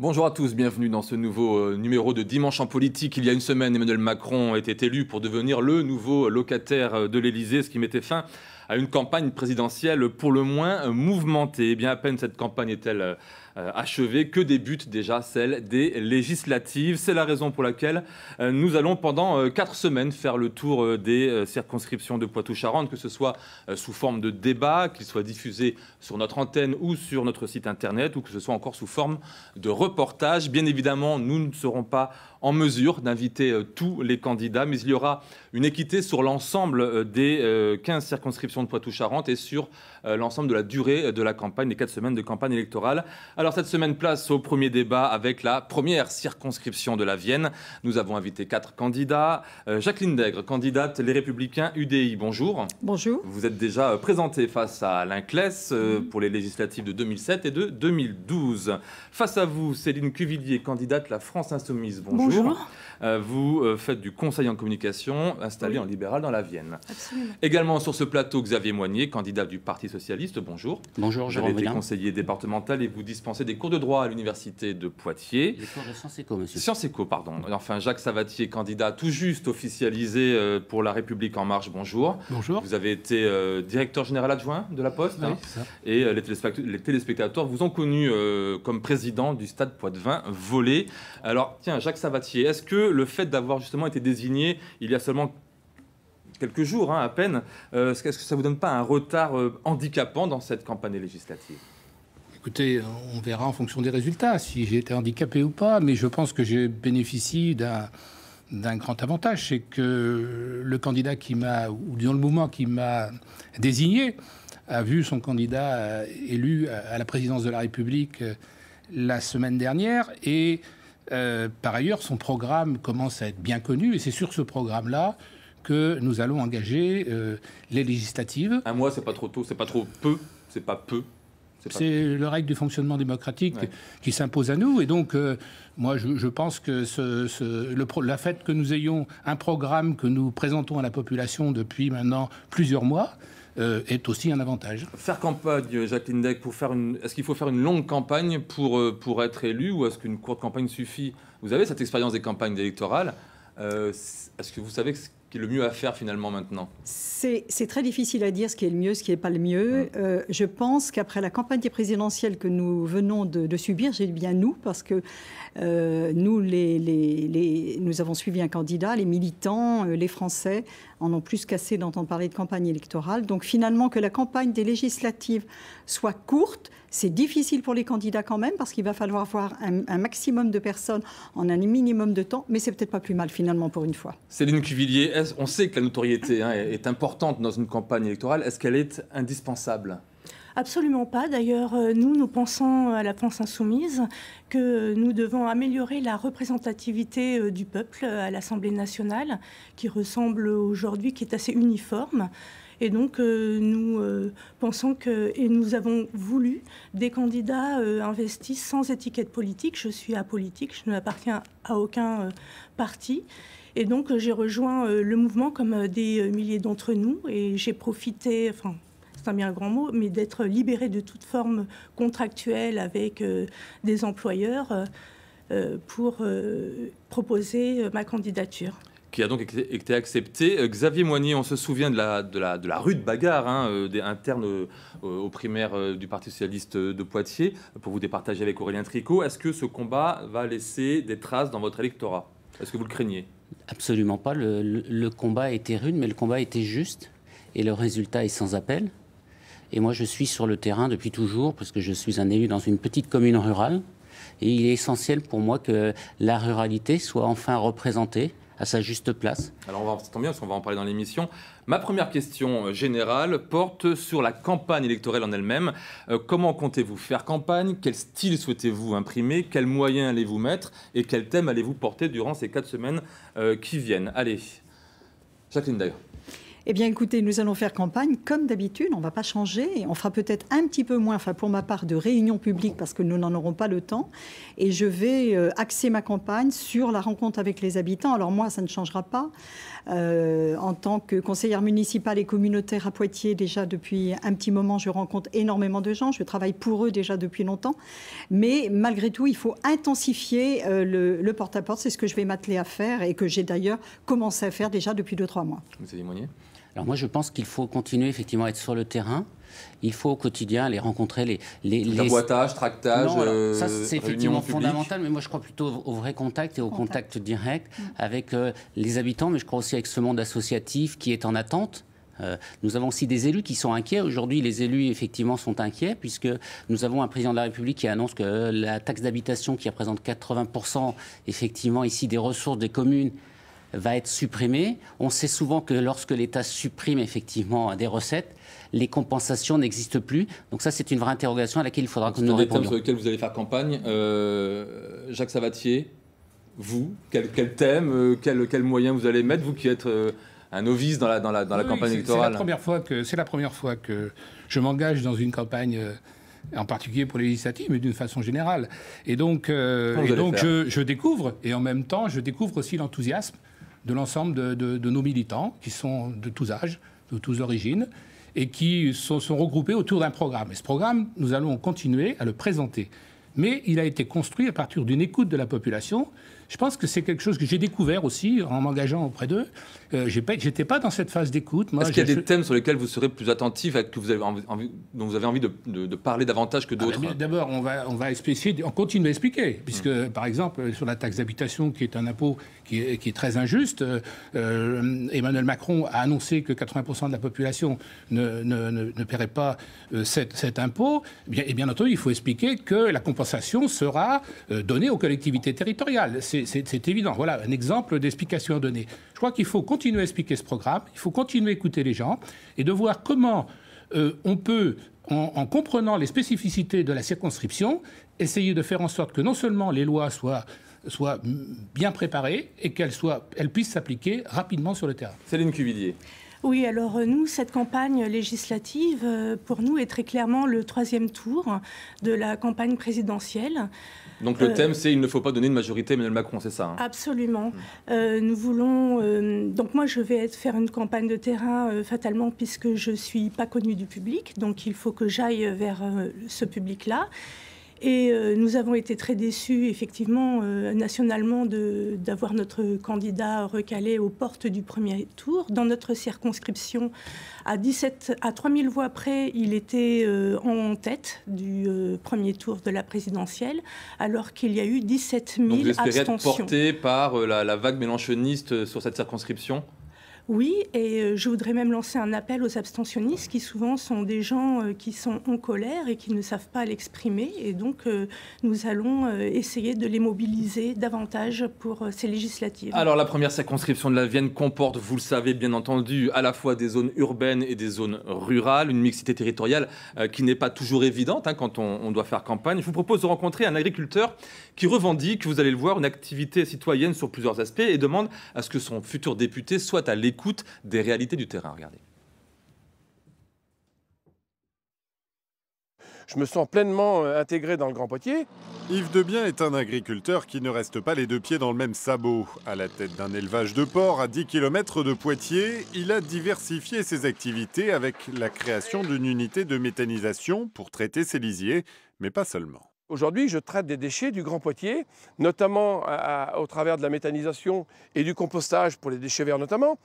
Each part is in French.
Bonjour à tous, bienvenue dans ce nouveau numéro de Dimanche en politique. Il y a une semaine, Emmanuel Macron était élu pour devenir le nouveau locataire de l'Élysée, ce qui mettait fin à une campagne présidentielle pour le moins mouvementée. Eh bien, à peine cette campagne est-elle achevée que débute déjà celle des législatives. C'est la raison pour laquelle nous allons pendant 4 semaines faire le tour des circonscriptions de Poitou-Charentes, que ce soit sous forme de débat, qu'il soit diffusé sur notre antenne ou sur notre site internet, ou que ce soit encore sous forme de reportage. Bien évidemment, nous ne serons pas en mesure d'inviter tous les candidats, mais il y aura une équité sur l'ensemble des 15 circonscriptions de Poitou-Charentes et sur l'ensemble de la durée de la campagne, les 4 semaines de campagne électorale. Alors cette semaine, place au premier débat avec la première circonscription de la Vienne. Nous avons invité 4 candidats. Jacqueline Dègre, candidate Les Républicains UDI, bonjour. Bonjour. Vous êtes déjà présentée face à Alain Claes pour les législatives de 2007 et de 2012. Face à vous, Céline Cuvillier, candidate La France Insoumise, bonjour. Bonjour. Vous faites du conseil en communication installé en libéral dans la Vienne. Absolument. Également sur ce plateau, Xavier Moignet, candidat du Parti Socialiste, bonjour. Bonjour, Vous avez été conseiller départemental et vous dispensez des cours de droit à l'université de Poitiers. Les cours de Sciences Éco, monsieur. Sciences Éco, pardon. Enfin, Jacques Savatier, candidat tout juste officialisé pour La République En Marche, bonjour. Bonjour. Vous avez été directeur général adjoint de la Poste. Oui, hein, et les téléspectateurs vous ont connu comme président du Stade Poitvin volé. Alors, tiens, Jacques Savatier, est-ce que le fait d'avoir justement été désigné il y a seulement quelques jours, à peine, est-ce que ça ne vous donne pas un retard handicapant dans cette campagne législative ? Écoutez, on verra en fonction des résultats si j'ai été handicapé ou pas, mais je pense que je bénéficie d'un grand avantage, c'est que le candidat qui m'a, ou disons le mouvement qui m'a désigné, a vu son candidat élu à la présidence de la République la semaine dernière, et par ailleurs, son programme commence à être bien connu, et c'est sur ce programme-là que nous allons engager les législatives. Un mois, c'est pas trop tôt, c'est pas trop peu, c'est pas peu. C'est le règle du fonctionnement démocratique qui s'impose à nous. Et donc, moi, je pense que la fait que nous ayons un programme que nous présentons à la population depuis maintenant plusieurs mois est aussi un avantage. Faire campagne, Jacqueline Dègre, est-ce qu'il faut faire une longue campagne pour être élu, ou est-ce qu'une courte campagne suffit ? Vous avez cette expérience des campagnes électorales. Est-ce que vous savez ce qui est le mieux à faire finalement maintenant ? C'est très difficile à dire ce qui est le mieux, ce qui n'est pas le mieux. Je pense qu'après la campagne présidentielle que nous venons de subir, j'ai dit bien nous, parce que nous avons suivi un candidat, les militants, les Français en ont plus qu'assez d'entendre parler de campagne électorale. Donc finalement, que la campagne des législatives soit courte, c'est difficile pour les candidats quand même, parce qu'il va falloir avoir un maximum de personnes en un minimum de temps, mais c'est peut-être pas plus mal finalement pour une fois. Céline Cuvillier, on sait que la notoriété est importante dans une campagne électorale. Est-ce qu'elle est indispensable ? Absolument pas. D'ailleurs, nous pensons à la France Insoumise que nous devons améliorer la représentativité du peuple à l'Assemblée nationale, qui ressemble aujourd'hui, qui est assez uniforme. Et donc, nous pensons et nous avons voulu des candidats investis sans étiquette politique. Je suis apolitique, je n'appartiens à aucun parti. Et donc, j'ai rejoint le mouvement comme des milliers d'entre nous, et j'ai profité, enfin, c'est un bien grand mot, mais d'être libérée de toute forme contractuelle avec des employeurs pour proposer ma candidature. Qui a donc été accepté. Xavier Moignet, on se souvient de la rude bagarre interne aux primaires du Parti Socialiste de Poitiers, pour vous départager avec Aurélien Tricot. Est-ce que ce combat va laisser des traces dans votre électorat ? Est-ce que vous le craignez ? Absolument pas. Le combat a été rude, mais le combat a été juste. Et le résultat est sans appel. Et moi, je suis sur le terrain depuis toujours, parce que je suis un élu dans une petite commune rurale. Et il est essentiel pour moi que la ruralité soit enfin représentée à sa juste place. Alors, ça tombe bien, parce qu'on va en parler dans l'émission. Ma première question générale porte sur la campagne électorale en elle-même. Comment comptez-vous faire campagne ? Quel style souhaitez-vous imprimer ? Quels moyens allez-vous mettre ? Et quel thème allez-vous porter durant ces 4 semaines qui viennent ? Allez, Jacqueline Dègre. Eh bien, écoutez, nous allons faire campagne comme d'habitude. On ne va pas changer. On fera peut-être un petit peu moins, enfin pour ma part, de réunions publiques parce que nous n'en aurons pas le temps. Et je vais axer ma campagne sur la rencontre avec les habitants. Alors moi, ça ne changera pas. En tant que conseillère municipale et communautaire à Poitiers, déjà depuis un petit moment, je rencontre énormément de gens. Je travaille pour eux déjà depuis longtemps. Mais malgré tout, il faut intensifier le porte-à-porte. C'est ce que je vais m'atteler à faire et que j'ai d'ailleurs commencé à faire déjà depuis 2-3 mois. Vous avez Monnier ? Alors moi, je pense qu'il faut continuer effectivement à être sur le terrain. Il faut au quotidien aller rencontrer les boitage, tractage, non, ça c'est effectivement fondamental, mais moi je crois plutôt au vrai contact et au contact direct avec les habitants, mais je crois aussi avec ce monde associatif qui est en attente. Nous avons aussi des élus qui sont inquiets. Aujourd'hui, les élus, effectivement, sont inquiets puisque nous avons un président de la République qui annonce que la taxe d'habitation, qui représente 80%, effectivement, ici, des ressources des communes, va être supprimée. On sait souvent que lorsque l'État supprime, effectivement, des recettes, les compensations n'existent plus. Donc ça, c'est une vraie interrogation à laquelle il faudra que nous répondions. Thèmes sur lesquels vous allez faire campagne. Jacques Sabatier, vous, quel thème, quel moyen vous allez mettre, vous qui êtes un novice dans la campagne électorale? C'est la première fois que je m'engage dans une campagne, en particulier pour les législatives, mais d'une façon générale. Et donc, je découvre, et en même temps, je découvre aussi l'enthousiasme de l'ensemble de nos militants, qui sont de tous âges, de toutes origines, et qui sont regroupés autour d'un programme. Et ce programme, nous allons continuer à le présenter. Mais il a été construit à partir d'une écoute de la population. Je pense que c'est quelque chose que j'ai découvert aussi en m'engageant auprès d'eux. J'étais pas dans cette phase d'écoute. Est-ce qu'il y a des thèmes sur lesquels vous serez plus attentif, dont vous avez envie de parler davantage que d'autres? D'abord, on va expliquer, on continue à expliquer, puisque par exemple sur la taxe d'habitation, qui est un impôt qui est très injuste, Emmanuel Macron a annoncé que 80% de la population ne paierait pas cet impôt. Et bien entendu, il faut expliquer que la compensation sera donnée aux collectivités territoriales. C'est évident. Voilà un exemple d'explication à donner. Je crois qu'il faut continuer à expliquer ce programme, il faut continuer à écouter les gens et de voir comment on peut, en comprenant les spécificités de la circonscription, essayer de faire en sorte que non seulement les lois soient bien préparées et qu'elles puissent s'appliquer rapidement sur le terrain. Céline Cuvillier. Oui, alors nous, cette campagne législative, pour nous, est très clairement le 3e tour de la campagne présidentielle. Donc le thème, c'est « Il ne faut pas donner une majorité à Emmanuel Macron », c'est ça, hein? Absolument. Nous voulons... donc moi, je vais faire une campagne de terrain, fatalement, puisque je ne suis pas connue du public. Donc il faut que j'aille vers ce public-là. Et nous avons été très déçus, effectivement, nationalement, d'avoir notre candidat recalé aux portes du premier tour. Dans notre circonscription, à 3000 voix près, il était en tête du premier tour de la présidentielle, alors qu'il y a eu 17 000 abstentions. Donc vous espérez être porté par la vague mélenchoniste sur cette circonscription ? Oui, et je voudrais même lancer un appel aux abstentionnistes qui souvent sont des gens qui sont en colère et qui ne savent pas l'exprimer. Et donc, nous allons essayer de les mobiliser davantage pour ces législatives. Alors, la première circonscription de la Vienne comporte, vous le savez bien entendu, à la fois des zones urbaines et des zones rurales, une mixité territoriale qui n'est pas toujours évidente quand on doit faire campagne. Je vous propose de rencontrer un agriculteur qui revendique, vous allez le voir, une activité citoyenne sur plusieurs aspects et demande à ce que son futur député soit à l'écoute des réalités du terrain. Regardez. Je me sens pleinement intégré dans le Grand Poitiers. Yves Debien est un agriculteur qui ne reste pas les deux pieds dans le même sabot. À la tête d'un élevage de porcs à 10 km de Poitiers, il a diversifié ses activités avec la création d'une unité de méthanisation pour traiter ses lisiers, mais pas seulement. Aujourd'hui, je traite des déchets du Grand Poitiers, notamment au travers de la méthanisation et du compostage pour les déchets verts notamment.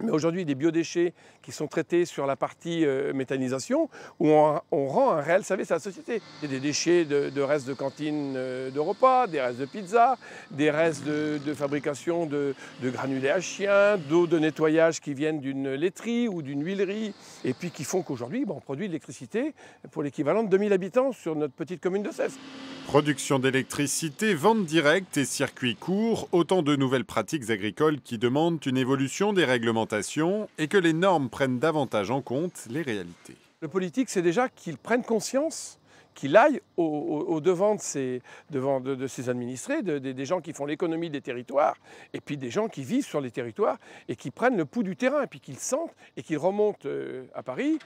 Mais aujourd'hui, des biodéchets qui sont traités sur la partie méthanisation, où on rend un réel service à la société. Il y a des déchets de restes de cantine de repas, des restes de pizza, des restes de fabrication de granulés à chiens, d'eau de nettoyage qui viennent d'une laiterie ou d'une huilerie, et puis qui font qu'aujourd'hui, on produit de l'électricité pour l'équivalent de 2000 habitants sur notre petite commune de Cesse. Production d'électricité, vente directe et circuits courts, autant de nouvelles pratiques agricoles qui demandent une évolution des réglementations et que les normes prennent davantage en compte les réalités. Le politique, c'est déjà qu'ils prennent conscience qu'il aille au-devant de ses administrés, des gens qui font l'économie des territoires, et puis des gens qui vivent sur les territoires et qui prennent le pouls du terrain, et puis qu'ils sentent et qu'ils remontent à Paris.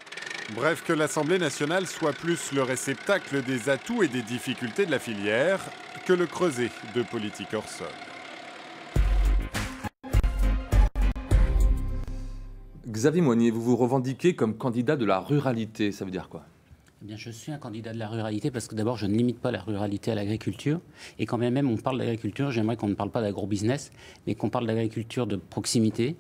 Bref, que l'Assemblée nationale soit plus le réceptacle des atouts et des difficultés de la filière que le creuset de politique hors sol. Xavier Moignet, vous vous revendiquez comme candidat de la ruralité. Ça veut dire quoi ? Eh bien, je suis un candidat de la ruralité parce que d'abord, je ne limite pas la ruralité à l'agriculture. Et quand même on parle d'agriculture, j'aimerais qu'on ne parle pas d'agro-business, mais qu'on parle d'agriculture de proximité.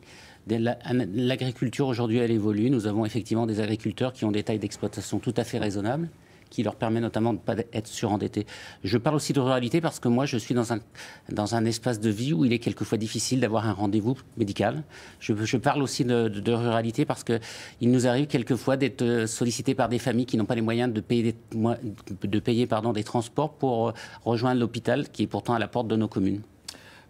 L'agriculture, aujourd'hui, elle évolue. Nous avons effectivement des agriculteurs qui ont des tailles d'exploitation tout à fait raisonnables, qui leur permet notamment de ne pas être surendettés. Je parle aussi de ruralité parce que moi, je suis dans un espace de vie où il est quelquefois difficile d'avoir un rendez-vous médical. Je parle aussi de ruralité parce qu'il nous arrive quelquefois d'être sollicités par des familles qui n'ont pas les moyens de payer des transports pour rejoindre l'hôpital qui est pourtant à la porte de nos communes.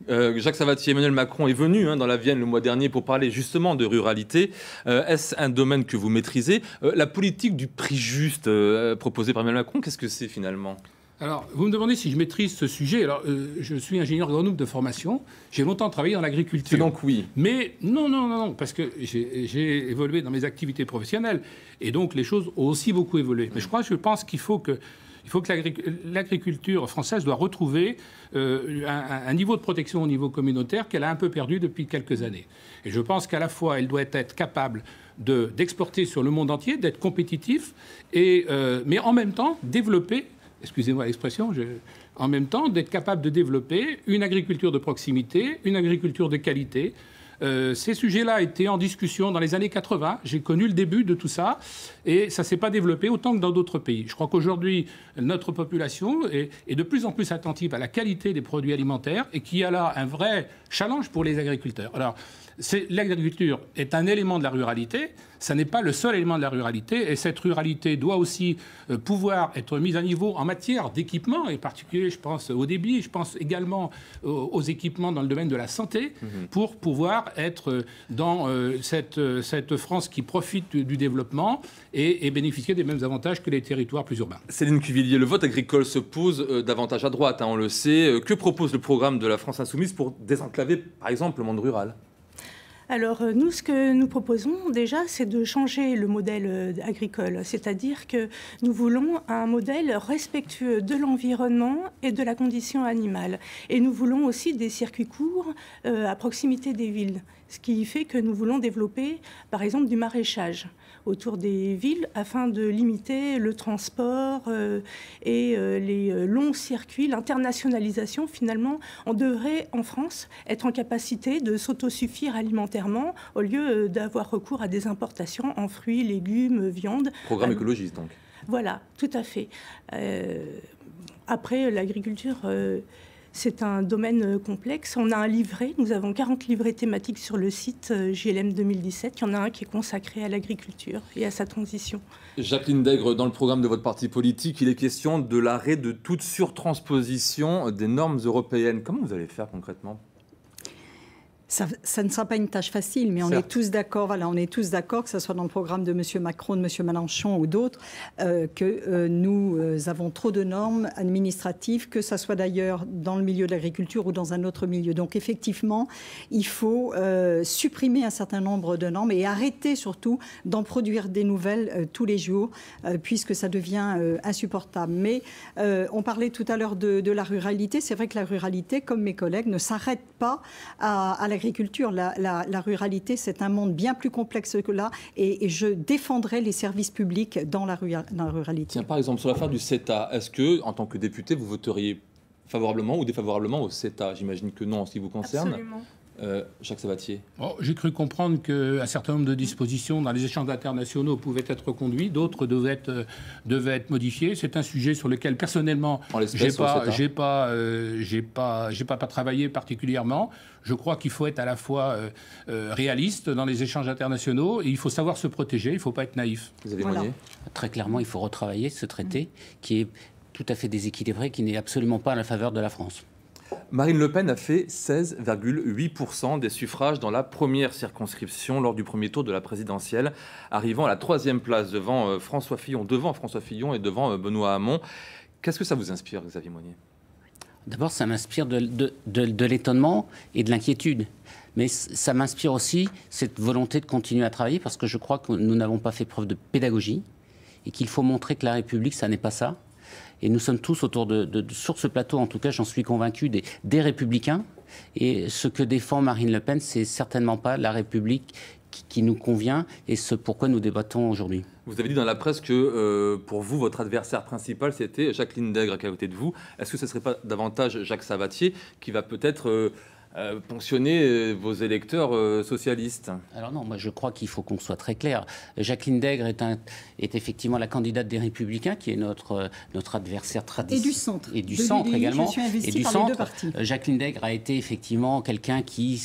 Jacques Savatier, Emmanuel Macron est venu dans la Vienne le mois dernier pour parler justement de ruralité. Est-ce un domaine que vous maîtrisez ? La politique du prix juste proposée par Emmanuel Macron, qu'est-ce que c'est finalement ? Alors, vous me demandez si je maîtrise ce sujet. Alors, je suis ingénieur agronome de formation. J'ai longtemps travaillé dans l'agriculture. C'est donc oui. Mais non, parce que j'ai évolué dans mes activités professionnelles. Et donc, les choses ont aussi beaucoup évolué. Mais je pense qu'il faut que l'agriculture française doit retrouver un niveau de protection au niveau communautaire qu'elle a un peu perdu depuis quelques années. Et je pense qu'à la fois, elle doit être capable d'exporter sur le monde entier, d'être compétitif, mais en même temps développer, excusez-moi l'expression, en même temps d'être capable de développer une agriculture de proximité, une agriculture de qualité. Ces sujets-là étaient en discussion dans les années 80. J'ai connu le début de tout ça et ça ne s'est pas développé autant que dans d'autres pays. Je crois qu'aujourd'hui, notre population est de plus en plus attentive à la qualité des produits alimentaires et qu'il y a là un vrai challenge pour les agriculteurs. Alors, l'agriculture est un élément de la ruralité, ça n'est pas le seul élément de la ruralité, et cette ruralité doit aussi pouvoir être mise à niveau en matière d'équipement, et en particulier, je pense au débit, je pense également aux équipements dans le domaine de la santé, pour pouvoir être dans cette France qui profite du développement et bénéficier des mêmes avantages que les territoires plus urbains. Céline Cuvillier, le vote agricole se pose davantage à droite, on le sait. Que propose le programme de la France Insoumise pour désenclaver, par exemple, le monde rural ? Alors, nous, ce que nous proposons déjà, c'est de changer le modèle agricole. C'est-à-dire que nous voulons un modèle respectueux de l'environnement et de la condition animale. Et nous voulons aussi des circuits courts à proximité des villes. Ce qui fait que nous voulons développer, par exemple, du maraîchage autour des villes afin de limiter le transport et les longs circuits, l'internationalisation. Finalement, on devrait, en France, être en capacité de s'autosuffire alimentairement au lieu d'avoir recours à des importations en fruits, légumes, viande. Programme écologiste, donc. Voilà, tout à fait. Après, l'agriculture... c'est un domaine complexe. On a un livret, nous avons 40 livrets thématiques sur le site JLM 2017. Il y en a un qui est consacré à l'agriculture et à sa transition. Jacqueline Dègre, dans le programme de votre parti politique, il est question de l'arrêt de toute surtransposition des normes européennes. Comment vous allez faire concrètement ? Ça ne sera pas une tâche facile, mais on est tous d'accord. Voilà, on est tous d'accord, que ce soit dans le programme de M. Macron, de M. Mélenchon ou d'autres, que nous avons trop de normes administratives, que ce soit d'ailleurs dans le milieu de l'agriculture ou dans un autre milieu. Donc effectivement, il faut supprimer un certain nombre de normes et arrêter surtout d'en produire des nouvelles tous les jours, puisque ça devient insupportable. Mais on parlait tout à l'heure de la ruralité. C'est vrai que la ruralité, comme mes collègues, ne s'arrête pas à l'agriculture. La ruralité, c'est un monde bien plus complexe que là, et je défendrai les services publics dans la ruralité. Tiens, par exemple, sur l'affaire du CETA, est-ce que, en tant que député, vous voteriez favorablement ou défavorablement au CETA ? J'imagine que non, en ce qui vous concerne. Absolument. Jacques Savatier. J'ai cru comprendre qu'un certain nombre de dispositions dans les échanges internationaux pouvaient être reconduites, d'autres devaient être modifiées. C'est un sujet sur lequel personnellement j'ai pas travaillé particulièrement. Je crois qu'il faut être à la fois réaliste dans les échanges internationaux et il faut savoir se protéger. Il ne faut pas être naïf. Vous avez Moignet ? Très clairement, il faut retravailler ce traité qui est tout à fait déséquilibré, qui n'est absolument pas à la faveur de la France. Marine Le Pen a fait 16,8% des suffrages dans la première circonscription lors du premier tour de la présidentielle, arrivant à la 3e place devant François Fillon et devant Benoît Hamon. Qu'est-ce que ça vous inspire, Xavier Monnier ? D'abord, ça m'inspire de l'étonnement et de l'inquiétude. Mais ça m'inspire aussi cette volonté de continuer à travailler parce que je crois que nous n'avons pas fait preuve de pédagogie et qu'il faut montrer que la République, ça n'est pas ça. Et nous sommes tous autour sur ce plateau, en tout cas, j'en suis convaincu, des républicains. Et ce que défend Marine Le Pen, c'est certainement pas la République qui nous convient et ce pourquoi nous débattons aujourd'hui. Vous avez dit dans la presse que pour vous, votre adversaire principal, c'était Jacqueline Degre qui est à côté de vous. Est-ce que ce ne serait pas davantage Jacques Savatier qui va peut-être ponctionner vos électeurs socialistes? Alors non, moi je crois qu'il faut qu'on soit très clair. Jacqueline Degre est effectivement la candidate des Républicains, qui est notre adversaire traditionnel. Et du centre. Et du centre également. Je suis investie et du par centre. Les deux partis. Jacqueline Degre a été effectivement quelqu'un qui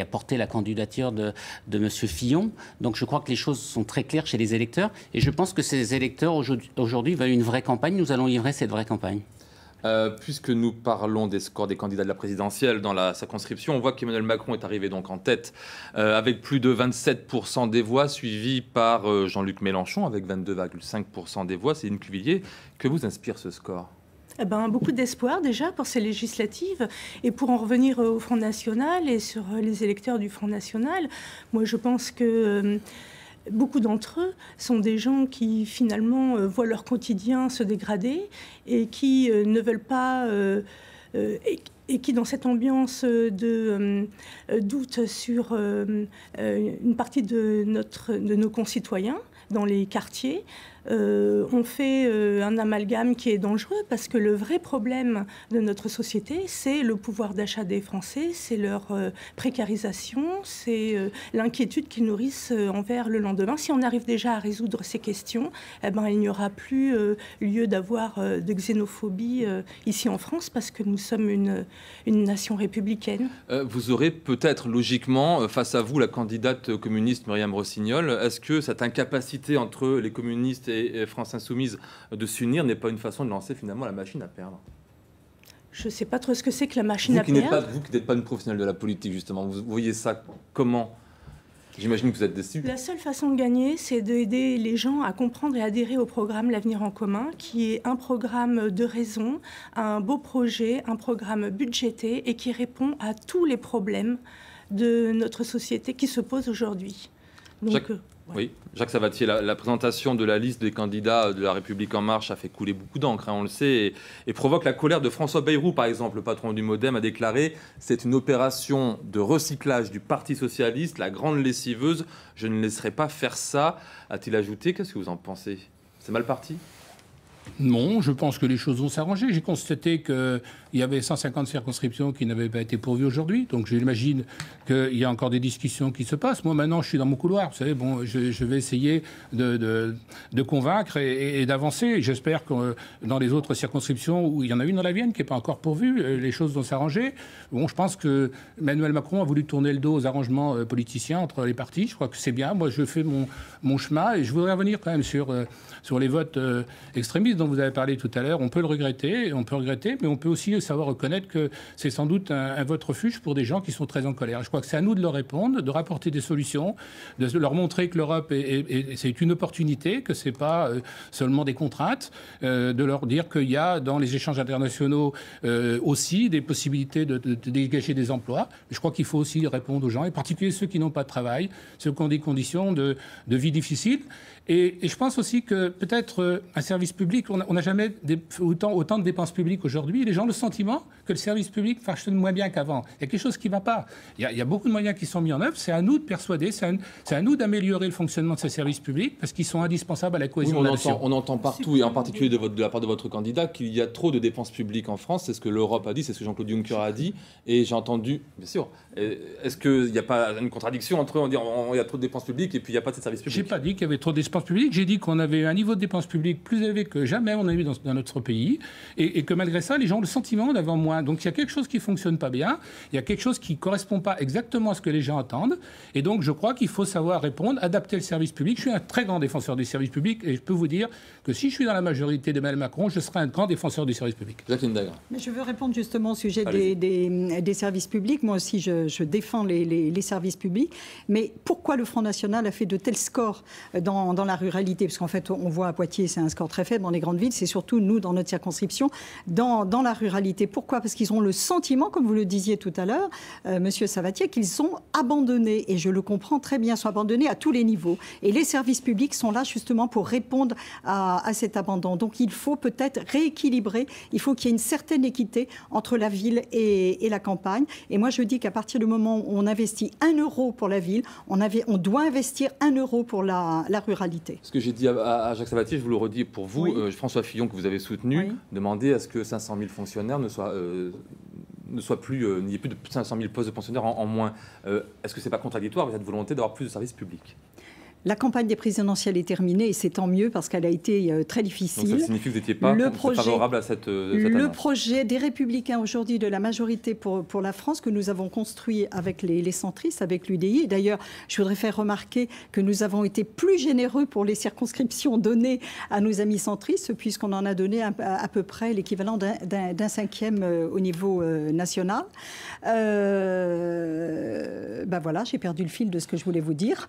a porté la candidature de M. Fillon. Donc je crois que les choses sont très claires chez les électeurs. Et je pense que ces électeurs aujourd'hui veulent une vraie campagne. Nous allons livrer cette vraie campagne. Puisque nous parlons des scores des candidats de la présidentielle dans la circonscription, on voit qu'Emmanuel Macron est arrivé donc en tête avec plus de 27% des voix, suivi par Jean-Luc Mélenchon avec 22,5% des voix. Céline Cuvillier, que vous inspire ce score ? Beaucoup d'espoir déjà pour ces législatives. Et pour en revenir au Front National et sur les électeurs du Front National, moi je pense que beaucoup d'entre eux sont des gens qui finalement voient leur quotidien se dégrader et qui ne veulent pas et qui, dans cette ambiance de doute sur une partie de nos concitoyens dans les quartiers, on fait un amalgame qui est dangereux parce que le vrai problème de notre société, c'est le pouvoir d'achat des Français, c'est leur précarisation, c'est l'inquiétude qu'ils nourrissent envers le lendemain. Si on arrive déjà à résoudre ces questions, il n'y aura plus lieu d'avoir de xénophobie ici en France parce que nous sommes une nation républicaine. Vous aurez peut-être logiquement face à vous la candidate communiste Myriam Rossignol. Est-ce que cette incapacité entre les communistes et France Insoumise de s'unir n'est pas une façon de lancer finalement la machine à perdre? Je ne sais pas trop ce que c'est que la machine à perdre. Vous qui n'êtes pas une professionnelle de la politique, justement, vous voyez ça comment? J'imagine que vous êtes déçu. La seule façon de gagner, c'est d'aider les gens à comprendre et adhérer au programme L'Avenir en commun, qui est un programme de raison, un beau projet, un programme budgété et qui répond à tous les problèmes de notre société qui se posent aujourd'hui. Donc, oui, Jacques Savatier, la présentation de la liste des candidats de La République En Marche a fait couler beaucoup d'encre, on le sait, et provoque la colère de François Bayrou, par exemple. Le patron du MoDem a déclaré « C'est une opération de recyclage du Parti Socialiste, la grande lessiveuse, je ne laisserai pas faire ça », a-t-il ajouté. Qu'est-ce que vous en pensez? C'est mal parti? Non, je pense que les choses vont s'arranger. J'ai constaté qu'il y avait 150 circonscriptions qui n'avaient pas été pourvues aujourd'hui. Donc j'imagine qu'il y a encore des discussions qui se passent. Moi, maintenant, je suis dans mon couloir. Vous savez, bon, je vais essayer de convaincre et d'avancer. J'espère que dans les autres circonscriptions, où il y en a une dans la Vienne qui n'est pas encore pourvue, les choses vont s'arranger. Bon, je pense que Emmanuel Macron a voulu tourner le dos aux arrangements politiciens entre les partis. Je crois que c'est bien. Moi, je fais mon chemin. Et je voudrais revenir quand même sur les votes extrémistes dont vous avez parlé tout à l'heure. On peut le regretter, mais on peut aussi savoir reconnaître que c'est sans doute un vote refuge pour des gens qui sont très en colère. Je crois que c'est à nous de leur répondre, de rapporter des solutions, de leur montrer que l'Europe c'est une opportunité, que c'est pas seulement des contraintes, de leur dire qu'il y a dans les échanges internationaux aussi des possibilités de dégager des emplois. Je crois qu'il faut aussi répondre aux gens, et en particulier ceux qui n'ont pas de travail, ceux qui ont des conditions de vie difficiles. Et je pense aussi que peut-être un service public, on n'a jamais autant de dépenses publiques aujourd'hui. Les gens ont le sentiment que le service public fonctionne moins bien qu'avant. Il y a quelque chose qui ne va pas. Il y a beaucoup de moyens qui sont mis en œuvre. C'est à nous de persuader, c'est à nous d'améliorer le fonctionnement de ces services publics parce qu'ils sont indispensables à la cohésion de la nation. On entend partout, et en particulier de la part de votre candidat, qu'il y a trop de dépenses publiques en France. C'est ce que l'Europe a dit, c'est ce que Jean-Claude Juncker a dit. Et j'ai entendu, bien sûr, est-ce qu'il n'y a pas une contradiction entre on dit il y a trop de dépenses publiques et puis il n'y a pas de services publics? Je n'ai pas dit qu'il y avait trop de dépenses publiques. J'ai dit qu'on avait un niveau de dépenses publiques plus élevé que jamais on a eu dans notre pays et que malgré ça, les gens ont le sentiment on en vend moins. Donc il y a quelque chose qui ne fonctionne pas bien, il y a quelque chose qui ne correspond pas exactement à ce que les gens attendent. Et donc je crois qu'il faut savoir répondre, adapter le service public. Je suis un très grand défenseur du service public et je peux vous dire que si je suis dans la majorité d'Emmanuel Macron, je serai un grand défenseur du service public. Jacqueline Dagre. Mais je veux répondre justement au sujet des services publics. Moi aussi, je défends les services publics. Mais pourquoi le Front National a fait de tels scores dans la ruralité? Parce qu'en fait, on voit à Poitiers, c'est un score très faible dans les grandes villes. C'est surtout nous, dans notre circonscription, dans la ruralité. Pourquoi? Parce qu'ils ont le sentiment, comme vous le disiez tout à l'heure, Monsieur Savatier, qu'ils sont abandonnés. Et je le comprends très bien, sont abandonnés à tous les niveaux. Et les services publics sont là justement pour répondre à cet abandon. Donc il faut peut-être rééquilibrer. Il faut qu'il y ait une certaine équité entre la ville et la campagne. Et moi, je dis qu'à partir du moment où on investit 1 euro pour la ville, on doit investir 1 euro pour la ruralité. Ce que j'ai dit à Jacques Savatier, je vous le redis pour vous, Oui. François Fillon, que vous avez soutenu, demandez à ce que 500 000 fonctionnaires ne soient plus, il n'y ait plus de 500 000 postes de fonctionnaires en moins. Est-ce que ce n'est pas contradictoire avec cette volonté d'avoir plus de services publics? La campagne des présidentielles est terminée et c'est tant mieux parce qu'elle a été très difficile. Donc ça signifie que vous n'étiez pas favorable à cette Le projet des Républicains aujourd'hui de la majorité pour la France que nous avons construit avec les centristes, avec l'UDI. D'ailleurs, je voudrais faire remarquer que nous avons été plus généreux pour les circonscriptions données à nos amis centristes puisqu'on en a donné à peu près l'équivalent d'un cinquième au niveau national. Ben voilà, j'ai perdu le fil de ce que je voulais vous dire.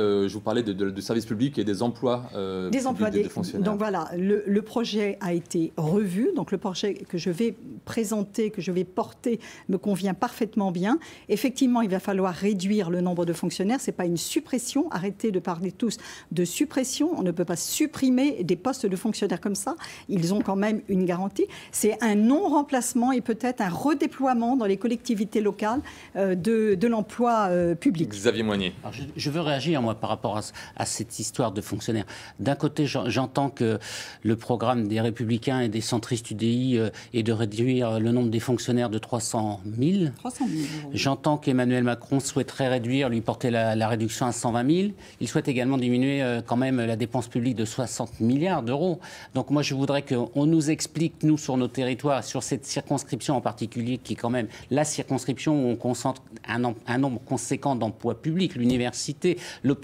Je vous parlais de services publics et des emplois, des fonctionnaires. Donc voilà, le projet a été revu. Donc le projet que je vais présenter, que je vais porter, me convient parfaitement bien. Effectivement, il va falloir réduire le nombre de fonctionnaires. Ce n'est pas une suppression. Arrêtez de parler tous de suppression. On ne peut pas supprimer des postes de fonctionnaires comme ça. Ils ont quand même une garantie. C'est un non-remplacement et peut-être un redéploiement dans les collectivités locales de l'emploi public. Xavier Moignet. Alors, je veux réagir, moi, par rapport à cette histoire de fonctionnaires. D'un côté, j'entends que le programme des Républicains et des centristes UDI est de réduire le nombre des fonctionnaires de 300 000. 300 000. J'entends qu'Emmanuel Macron souhaiterait réduire, lui porter la réduction à 120 000. Il souhaite également diminuer quand même la dépense publique de 60 milliards d'euros. Donc moi, je voudrais qu'on nous explique, nous, sur nos territoires, sur cette circonscription en particulier, qui est quand même la circonscription où on concentre un nombre conséquent d'emplois publics, l'université, l'hôpital,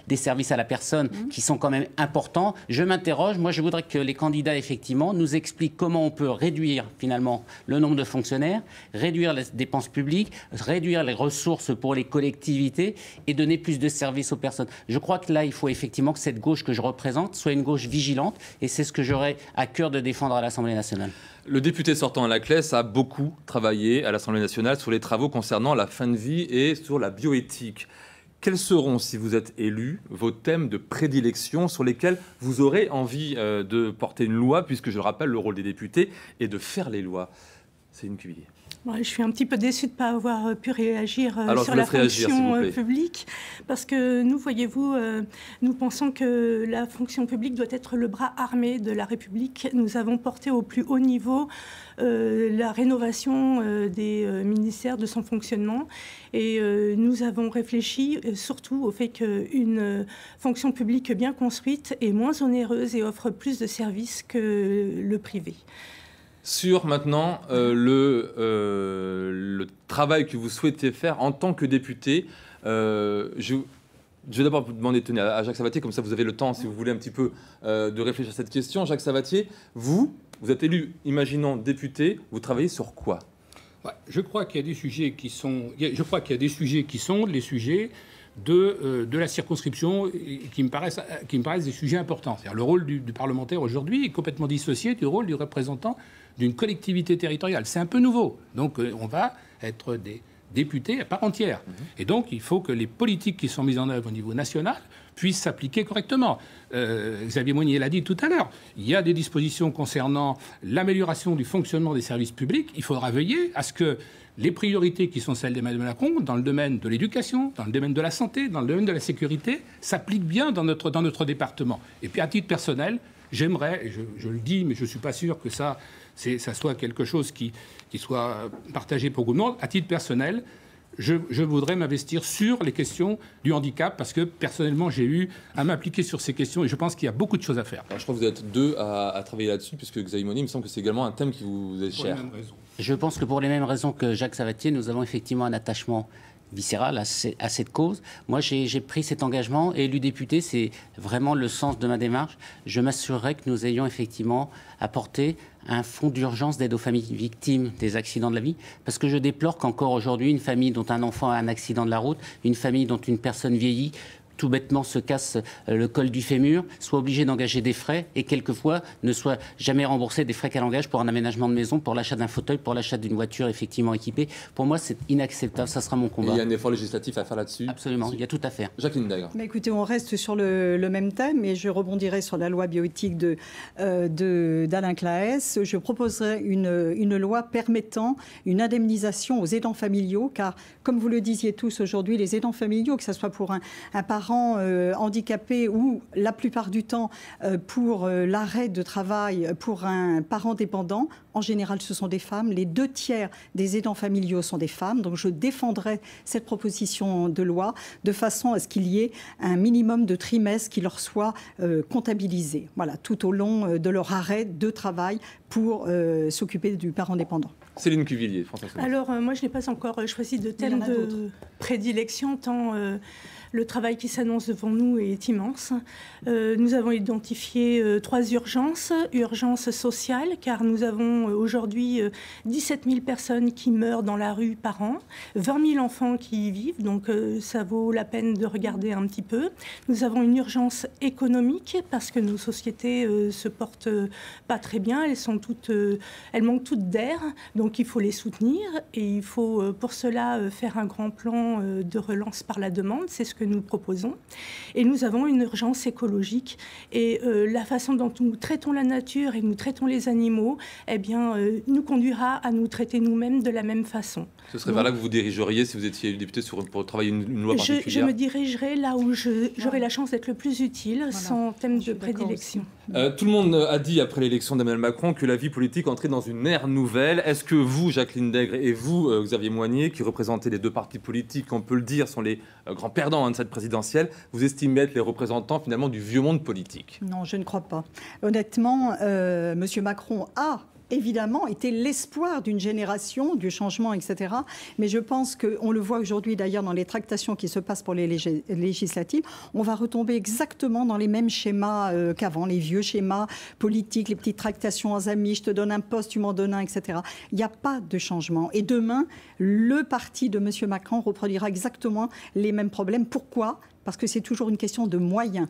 des services à la personne qui sont quand même importants. Je m'interroge, moi je voudrais que les candidats effectivement nous expliquent comment on peut réduire finalement le nombre de fonctionnaires, réduire les dépenses publiques, réduire les ressources pour les collectivités et donner plus de services aux personnes. Je crois que là il faut effectivement que cette gauche que je représente soit une gauche vigilante et c'est ce que j'aurais à cœur de défendre à l'Assemblée nationale. Le député sortant à la Classe a beaucoup travaillé à l'Assemblée nationale sur les travaux concernant la fin de vie et sur la bioéthique. Quels seront, si vous êtes élu, vos thèmes de prédilection sur lesquels vous aurez envie de porter une loi, puisque je le rappelle, le rôle des députés est de faire les lois. C'est une cuillère. Je suis un petit peu déçue de ne pas avoir pu réagir sur la fonction publique, parce que nous, voyez-vous, nous pensons que la fonction publique doit être le bras armé de la République. Nous avons porté au plus haut niveau la rénovation des ministères, de son fonctionnement, et nous avons réfléchi surtout au fait qu'une fonction publique bien construite est moins onéreuse et offre plus de services que le privé. Sur maintenant le travail que vous souhaitez faire en tant que député, je vais d'abord vous demander, tenez, à Jacques Savatier, comme ça vous avez le temps, si vous voulez un petit peu de réfléchir à cette question. Jacques Savatier, vous êtes élu, imaginons, député, vous travaillez sur quoi? Je crois qu'il y a des sujets qui sont, les sujets de la circonscription qui me paraissent des sujets importants. C'est-à-dire le rôle du parlementaire aujourd'hui est complètement dissocié du rôle du représentant d'une collectivité territoriale. C'est un peu nouveau. Donc on va être des députés à part entière. Et donc il faut que les politiques qui sont mises en œuvre au niveau national puissent s'appliquer correctement. Xavier Moignet l'a dit tout à l'heure, il y a des dispositions concernant l'amélioration du fonctionnement des services publics. Il faudra veiller à ce que les priorités qui sont celles d'Emmanuel Macron dans le domaine de l'éducation, dans le domaine de la santé, dans le domaine de la sécurité, s'appliquent bien dans notre département. Et puis à titre personnel, j'aimerais, et je le dis, mais je ne suis pas sûr que ça soit quelque chose qui soit partagé pour tout le monde, à titre personnel, je voudrais m'investir sur les questions du handicap parce que personnellement j'ai eu à m'appliquer sur ces questions et je pense qu'il y a beaucoup de choses à faire. Alors, je crois que vous êtes deux à travailler là-dessus, puisque Xavier Monnier, il me semble que c'est également un thème qui vous est cher. Je pense que pour les mêmes raisons que Jacques Savatier, nous avons effectivement un attachement viscéral à cette cause. Moi, j'ai pris cet engagement et élu député, c'est vraiment le sens de ma démarche. Je m'assurerai que nous ayons effectivement apporté un fonds d'urgence d'aide aux familles victimes des accidents de la vie, parce que je déplore qu'encore aujourd'hui, une famille dont un enfant a un accident de la route, une famille dont une personne vieillit, tout bêtement se casse le col du fémur, soit obligé d'engager des frais et quelquefois ne soit jamais remboursé des frais qu'elle engage pour un aménagement de maison, pour l'achat d'un fauteuil, pour l'achat d'une voiture effectivement équipée. Pour moi, c'est inacceptable. Ça sera mon combat. Et il y a un effort législatif à faire là-dessus. Absolument, il y a tout à faire. Jacqueline Dagre. Mais écoutez, on reste sur le même thème et je rebondirai sur la loi bioéthique d'Alain Claes. Je proposerai une loi permettant une indemnisation aux aidants familiaux, car comme vous le disiez tous aujourd'hui, les aidants familiaux, que ce soit pour un parent handicapé ou la plupart du temps pour l'arrêt de travail pour un parent dépendant, en général ce sont des femmes. Les 2/3 des aidants familiaux sont des femmes. Donc je défendrai cette proposition de loi de façon à ce qu'il y ait un minimum de trimestres qui leur soit comptabilisé, voilà, tout au long de leur arrêt de travail pour s'occuper du parent dépendant. Céline Cuvillier, François Soumis. Alors, moi, je n'ai pas encore choisi de thème de prédilection, tant le travail qui s'annonce devant nous est immense. Nous avons identifié 3 urgences. Urgence sociale, car nous avons aujourd'hui 17 000 personnes qui meurent dans la rue par an, 20 000 enfants qui y vivent, donc ça vaut la peine de regarder un petit peu. Nous avons une urgence économique, parce que nos sociétés se portent pas très bien, elles manquent toutes d'air, donc il faut les soutenir et il faut pour cela faire un grand plan de relance par la demande, c'est ce que nous proposons. Et nous avons une urgence écologique et la façon dont nous traitons la nature et nous traitons les animaux, eh bien, nous conduira à nous traiter nous-mêmes de la même façon. Ce serait vers là que vous vous dirigeriez si vous étiez député pour travailler une loi particulière. Je me dirigerai là où j'aurai la chance d'être le plus utile, voilà, sans thème de prédilection. Tout le monde a dit après l'élection d'Emmanuel Macron que la vie politique entrait dans une ère nouvelle. Est-ce que vous, Jacqueline Dagre, et vous, Xavier Monnier, qui représentez les deux partis politiques, on peut le dire, sont les grands perdants de cette présidentielle, vous estimez être les représentants finalement du vieux monde politique? Non, je ne crois pas. Honnêtement, M. Macron a évidemment était l'espoir d'une génération, du changement, etc. Mais je pense qu'on le voit aujourd'hui d'ailleurs dans les tractations qui se passent pour les législatives, on va retomber exactement dans les mêmes schémas qu'avant, les vieux schémas politiques, les petites tractations en amis, je te donne un poste, tu m'en donnes un, etc. Il n'y a pas de changement. Et demain, le parti de M. Macron reproduira exactement les mêmes problèmes. Pourquoi ? Parce que c'est toujours une question de moyens.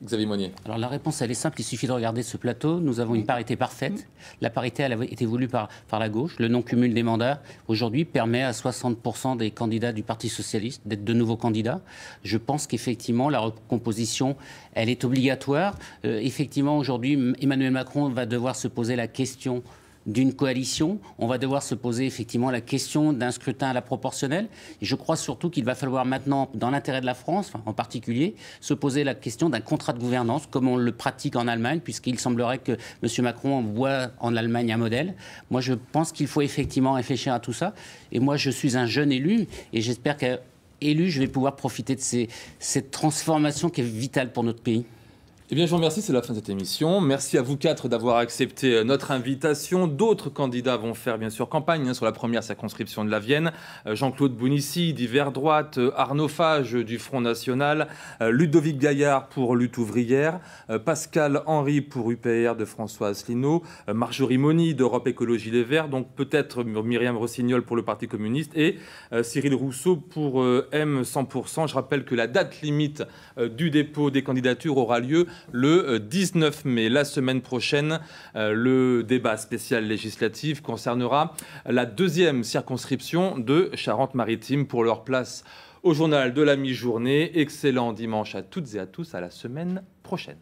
Xavier Monnier. Alors la réponse, elle est simple, il suffit de regarder ce plateau. Nous avons une parité parfaite. La parité, elle a été voulue par la gauche. Le non-cumul des mandats, aujourd'hui, permet à 60% des candidats du Parti socialiste d'être de nouveaux candidats. Je pense qu'effectivement, la recomposition, elle est obligatoire. Effectivement, aujourd'hui, Emmanuel Macron va devoir se poser la question d'une coalition. On va devoir se poser effectivement la question d'un scrutin à la proportionnelle. Et je crois surtout qu'il va falloir maintenant, dans l'intérêt de la France en particulier, se poser la question d'un contrat de gouvernance, comme on le pratique en Allemagne, puisqu'il semblerait que M. Macron voit en Allemagne un modèle. Moi, je pense qu'il faut effectivement réfléchir à tout ça. Et moi, je suis un jeune élu, et j'espère qu'élu, je vais pouvoir profiter de cette transformation qui est vitale pour notre pays. Eh bien, je vous remercie, c'est la fin de cette émission. Merci à vous 4 d'avoir accepté notre invitation. D'autres candidats vont faire, bien sûr, campagne sur la première circonscription de la Vienne. Jean-Claude Bounissi, d'Hiver Droite, Arnaud Fage, du Front National, Ludovic Gaillard pour Lutte Ouvrière, Pascal Henry pour UPR de François Asselineau, Marjorie Moni d'Europe Écologie Les Verts, donc peut-être Myriam Rossignol pour le Parti communiste et Cyril Rousseau pour M100%. Je rappelle que la date limite du dépôt des candidatures aura lieu le 19 mai. La semaine prochaine, le débat spécial législatif concernera la 2e circonscription de Charente-Maritime pour leur place au journal de la mi-journée. Excellent dimanche à toutes et à tous, à la semaine prochaine.